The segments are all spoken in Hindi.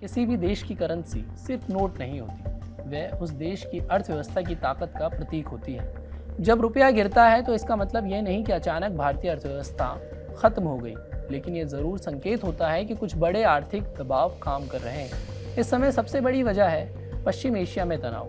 किसी भी देश की करेंसी सिर्फ नोट नहीं होती, वह उस देश की अर्थव्यवस्था की ताकत का प्रतीक होती है। जब रुपया गिरता है तो इसका मतलब ये नहीं कि अचानक भारतीय अर्थव्यवस्था खत्म हो गई, लेकिन ये ज़रूर संकेत होता है कि कुछ बड़े आर्थिक दबाव काम कर रहे हैं। इस समय सबसे बड़ी वजह है पश्चिम एशिया में तनाव।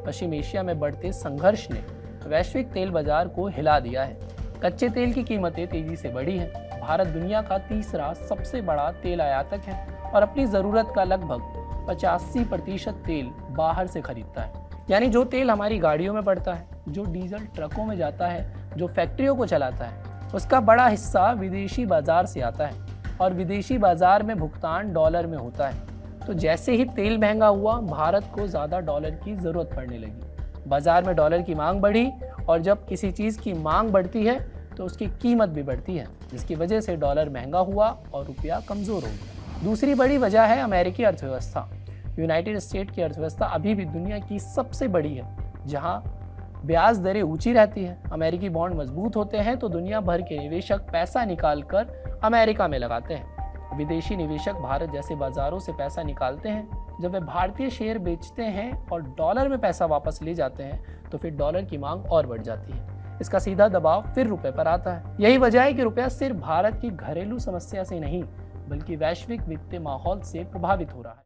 पश्चिम एशिया में बढ़ते संघर्ष ने वैश्विक तेल बाजार को हिला दिया है। कच्चे तेल की कीमतें तेजी से बढ़ी हैं। भारत दुनिया का तीसरा सबसे बड़ा तेल आयातक है और अपनी ज़रूरत का लगभग 85% तेल बाहर से खरीदता है। यानी जो तेल हमारी गाड़ियों में पड़ता है, जो डीजल ट्रकों में जाता है, जो फैक्ट्रियों को चलाता है, उसका बड़ा हिस्सा विदेशी बाजार से आता है और विदेशी बाजार में भुगतान डॉलर में होता है। तो जैसे ही तेल महंगा हुआ, भारत को ज़्यादा डॉलर की ज़रूरत पड़ने लगी। बाजार में डॉलर की मांग बढ़ी और जब किसी चीज़ की मांग बढ़ती है तो उसकी कीमत भी बढ़ती है, जिसकी वजह से डॉलर महंगा हुआ और रुपया कमज़ोर हो गया। दूसरी बड़ी वजह है अमेरिकी अर्थव्यवस्था। यूनाइटेड स्टेट की अर्थव्यवस्था अभी भी दुनिया की सबसे बड़ी है, जहाँ ब्याज दरें ऊंची रहती हैं, अमेरिकी बॉन्ड मजबूत होते हैं तो दुनिया भर के निवेशक पैसा निकालकर अमेरिका में लगाते हैं। विदेशी निवेशक भारत जैसे बाजारों से पैसा निकालते हैं। जब वे भारतीय शेयर बेचते हैं और डॉलर में पैसा वापस ले जाते हैं तो फिर डॉलर की मांग और बढ़ जाती है। इसका सीधा दबाव फिर रुपए पर आता है। यही वजह है कि रुपया सिर्फ भारत की घरेलू समस्या से नहीं, बल्कि वैश्विक वित्तीय माहौल से प्रभावित हो रहा है।